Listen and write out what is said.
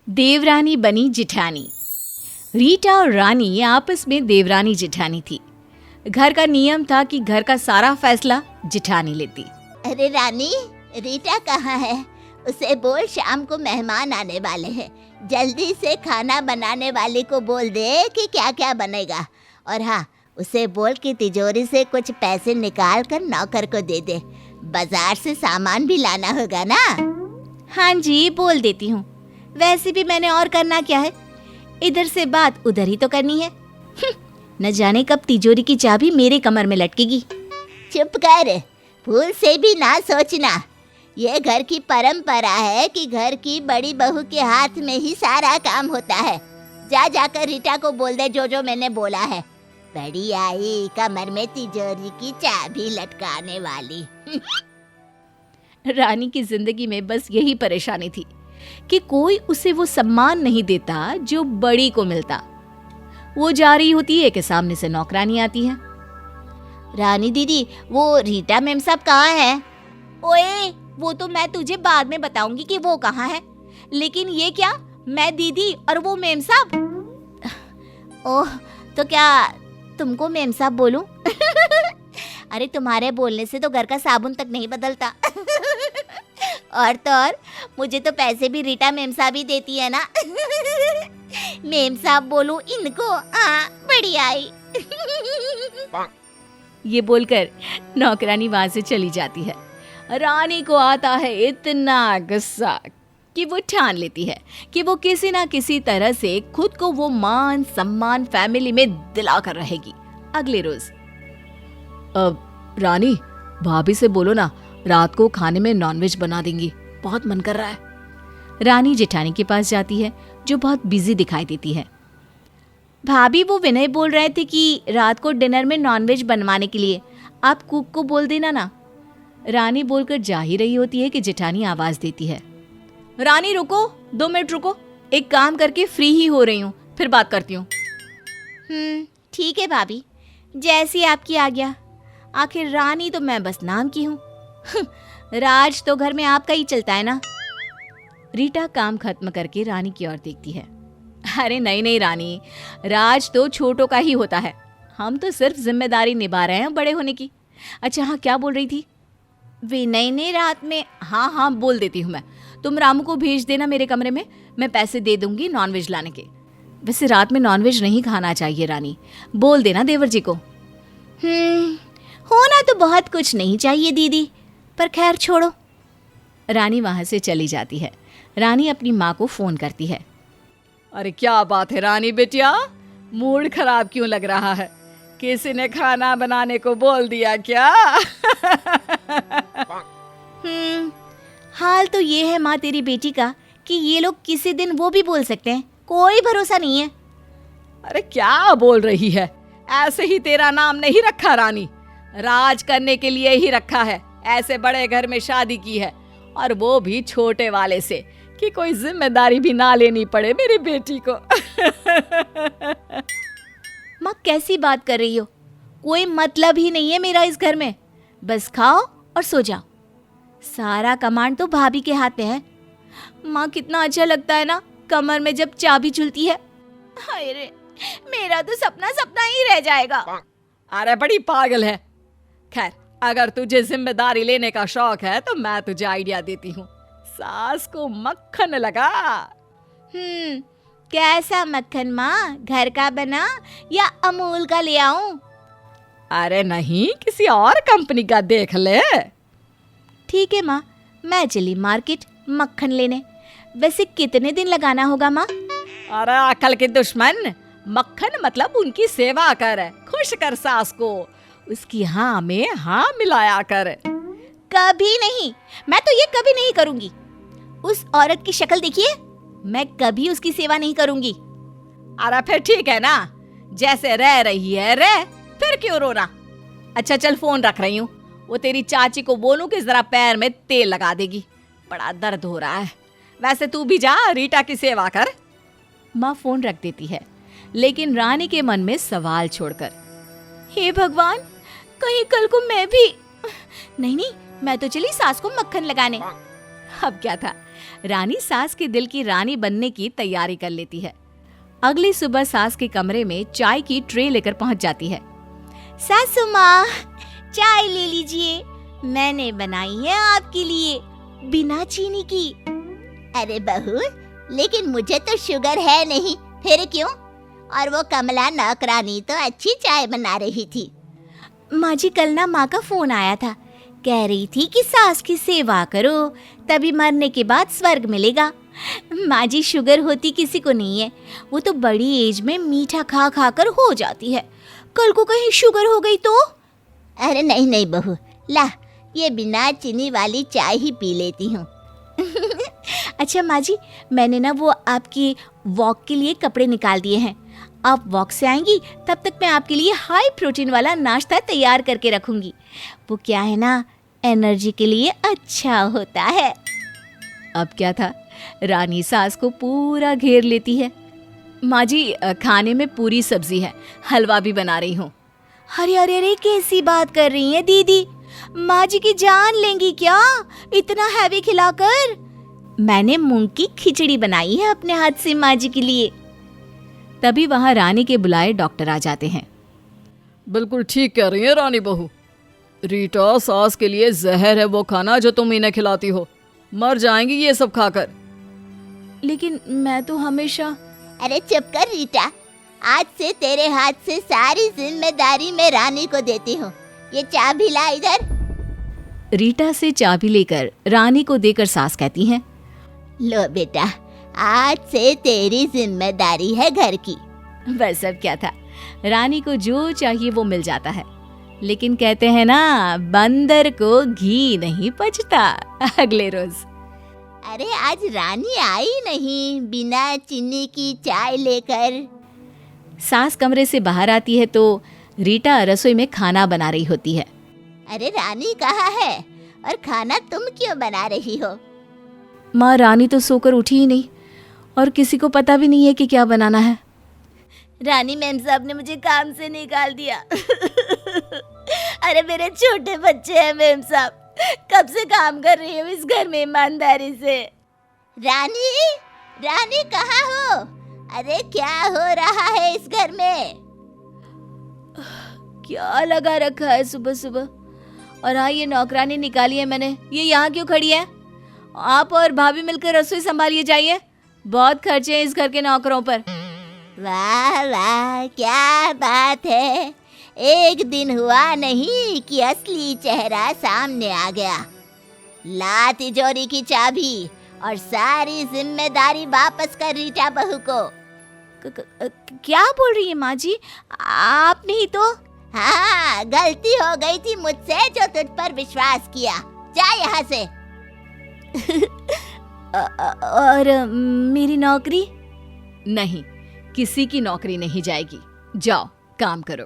देवरानी बनी जिठानी। रीटा और रानी आपस में देवरानी जिठानी थी। घर का नियम था कि घर का सारा फैसला जिठानी लेती। अरे रानी, रीटा कहाँ है? उसे बोल शाम को मेहमान आने वाले हैं। जल्दी से खाना बनाने वाले को बोल दे कि क्या क्या बनेगा। और हाँ, उसे बोल कि तिजोरी से कुछ पैसे निकाल कर नौकर को दे दे। बाजार से सामान भी लाना होगा ना। हाँ जी, बोल देती हूँ। वैसे भी मैंने और करना क्या है, इधर से बात उधर ही तो करनी है। न जाने कब तिजोरी की चाबी मेरे कमर में लटकेगी। चुप कर, भूल से भी ना सोचना। ये घर की परंपरा है कि घर की बड़ी बहू के हाथ में ही सारा काम होता है। जाकर रीटा को बोल दे जो मैंने बोला है। बड़ी आई कमर में तिजोरी की चाबी लटकाने वाली। रानी की जिंदगी में बस यही परेशानी थी कि कोई उसे वो सम्मान नहीं देता जो बड़ी को मिलता। वो जा रही होती है कि सामने से नौकरानी आती है। रानी दीदी, वो रीटा मैम साहब कहाँ है? ओए, वो तो मैं तुझे बाद में बताऊंगी कि वो कहाँ है। लेकिन ये क्या, मैं दीदी और वो मेम साहब? ओह, तो क्या तुमको मेम साहब बोलूं? अरे तुम्हारे बोलने से तो घर का साबुन तक नहीं बदलता। और तो और, मुझे तो पैसे भी रीटा मेम साहब ही देती है ना। मेम साहब बोलूं इनको? बड़ी आई। ये बोलकर नौकरानी वहां से चली जाती है। रानी को आता है इतना गुस्सा कि वो ठान लेती है कि वो किसी ना किसी तरह से खुद को वो मान सम्मान फैमिली में दिला कर रहेगी। अगले रोज, रानी, भाभी से बोलो ना, रात को खाने में नॉनवेज बना देंगी, बहुत मन कर रहा है। रानी जेठानी के पास जाती है जो बहुत बिजी दिखाई देती है। भाभी, वो विनय बोल रहे थे कि रात को डिनर में नॉनवेज बनवाने के लिए आप कुक को बोल देना ना। रानी बोलकर जा ही रही होती है कि जेठानी आवाज देती है, रानी रुको, 2 मिनट रुको, एक काम करके फ्री ही हो रही हूँ, फिर बात करती हूँ। ठीक है भाभी, जैसी आपकी आज्ञा। आखिर रानी तो मैं बस नाम की हूँ। राज तो घर में आपका ही चलता है ना। रीटा काम खत्म करके रानी की ओर देखती है। अरे नहीं रानी, राज तो छोटों का ही होता है। हम तो सिर्फ जिम्मेदारी निभा रहे हैं बड़े होने की। अच्छा हाँ, क्या बोल रही थी? विनय ने रात में, हाँ बोल देती हूँ मैं। तुम रामू को भेज देना मेरे कमरे में, मैं पैसे दे दूंगी नॉनवेज लाने के। वैसे रात में नॉनवेज नहीं खाना चाहिए रानी, बोल देना देवर जी को। होना तो बहुत कुछ नहीं चाहिए दीदी, पर खैर छोड़ो। रानी वहां से चली जाती है। रानी अपनी माँ को फोन करती है। अरे क्या बात है रानी बेटिया, मूड खराब क्यों लग रहा है? किसी ने खाना बनाने को बोल दिया क्या? हाल तो ये है माँ तेरी बेटी का कि ये लोग किसी दिन वो भी बोल सकते हैं, कोई भरोसा नहीं है। अरे क्या बोल रही है? ऐसे ही तेरा नाम नहीं रखा रानी, राज करने के लिए ही रखा है। ऐसे बड़े घर में शादी की है, और वो भी छोटे वाले से, कि कोई जिम्मेदारी भी ना लेनी पड़े मेरी बेटी को। माँ कैसी बात कर रही हो? कोई मतलब ही नहीं है मेरा इस घर में। बस खाओ और सो जाओ। सारा कमांड तो भाभी के हाथ में है। माँ कितना अच्छा लगता है ना कमर में जब चाबी झूलती है। हाय रे, मेरा तो सपना सपना ही रह जाएगा। अरे बड़ी पागल है। खैर, अगर तुझे जिम्मेदारी लेने का शौक है तो मैं तुझे आइडिया देती हूँ। सास को मक्खन लगा। कैसा मक्खन माँ? घर का बना या अमूल का ले आऊं? अरे नहीं, किसी और कंपनी का देख ले। ठीक है माँ, मैं चली मार्केट मक्खन लेने। वैसे कितने दिन लगाना होगा माँ? अरे अकल के दुश्मन, मक्खन मतलब उनकी सेवा कर, खुश कर सास को, उसकी हाँ में हाँ मिलाया कर। कभी नहीं, मैं तो ये कभी नहीं करूंगी। उस औरत की शक्ल देखिए, मैं कभी उसकी सेवा नहीं करूंगी। अरे फिर ठीक है ना, जैसे रह रही है रह, फिर क्यों रोना। अच्छा चल, फोन रख रही हूँ। वो तेरी चाची को बोलूं कि जरा पैर में तेल लगा देगी, बड़ा दर्द हो रहा है। वैसे तू भी जा, रीटा की सेवा कर। माँ फोन रख देती है, लेकिन रानी के मन में सवाल छोड़कर, हे भगवान, कहीं कल को मैं भी। नहीं, मैं तो चली सास को मक्खन लगाने। अब क्या था, रानी सास के दिल की रानी बनने की तैयारी कर लेती है। अगली सुबह सास के कमरे में चाय की ट्रे लेकर पहुंच जाती है। सासू माँ, चाय ले लीजिए, मैंने बनाई है आपके लिए, बिना चीनी की। अरे बहू, लेकिन मुझे तो शुगर है नहीं, फिर क्यों? और वो कमला नौकरानी तो अच्छी चाय बना रही थी। माँ जी, कल ना माँ का फोन आया था, कह रही थी कि सास की सेवा करो, तभी मरने के बाद स्वर्ग मिलेगा। माँ जी, शुगर होती किसी को नहीं है, वो तो बड़ी एज में मीठा खा खा कर हो जाती है। कल को कहीं शुगर हो गई तो? अरे नहीं नहीं बहू, ला ये बिना चीनी वाली चाय ही पी लेती हूँ। अच्छा माँ जी, मैंने ना वो आपकी वॉक के लिए कपड़े निकाल दिए हैं। आप वॉक से आएंगी तब तक मैं आपके लिए हाई प्रोटीन वाला नाश्ता तैयार करके रखूंगी। वो क्या है ना, एनर्जी के लिए अच्छा होता है। अब क्या था, रानी सास को पूरा घेर लेती है। माँ जी, खाने में पूरी सब्जी है, हलवा भी बना रही हूँ। अरे अरे अरे, कैसी बात कर रही हैं दीदी? माँ जी की जान लेंगी क्या इतना हैवी खिलाकर? मैंने मूंग की खिचड़ी बनाई है अपने हाथ से माँ जी के लिए। तभी वहां रानी के बुलाए डॉक्टर आ जाते हैं। बिल्कुल ठीक कह रही है रानी बहू। रीटा, सास के लिए जहर है वो खाना जो तुम इन्हें खिलाती हो, मर जाएंगी ये सब खाकर। लेकिन मैं तो हमेशा... अरे चुप कर रीटा, आज से तेरे हाथ से सारी जिम्मेदारी मैं रानी को देती हूँ। ये चाबी ला इधर। रीटा से चाबी लेकर रानी को देकर सास कहती हैं, लो बेटा, आज से तेरी जिम्मेदारी है घर की। बस अब क्या था, रानी को जो चाहिए वो मिल जाता है। लेकिन कहते हैं ना, बंदर को घी नहीं पचता। अगले रोज, अरे आज रानी आई नहीं बिना चीनी की चाय लेकर। सास कमरे से बाहर आती है तो रीटा रसोई में खाना बना रही होती है। अरे रानी कहाँ है और खाना तुम क्यों बना रही हो? माँ, रानी तो सोकर उठी ही नहीं और किसी को पता भी नहीं है कि क्या बनाना है। रानी मैम साहब ने मुझे काम से निकाल दिया। अरे मेरे छोटे बच्चे हैं मैम साहब, कब से काम कर रही हूँ इस घर में ईमानदारी से। रानी, रानी कहाँ हो? अरे क्या हो रहा है इस घर में? क्या लगा रखा है सुबह सुबह? और हाँ, ये नौकरानी निकाली है मैंने, ये यहाँ क्यों खड़ी है? आप और भाभी मिलकर रसोई संभालिए जाइए, बहुत खर्चे हैं इस घर के नौकरों पर। वाह वाह, क्या बात है, एक दिन हुआ नहीं कि असली चेहरा सामने आ गया। ला तिजोरी की चाबी और सारी जिम्मेदारी वापस कर रीटा बहू को। क्या बोल रही है माँ जी? आपने ही तो... हाँ, गलती हो गई थी मुझसे जो तुझ पर विश्वास किया। जा यहाँ से। और मेरी नौकरी? नहीं, किसी की नौकरी नहीं जाएगी। जाओ, काम करो।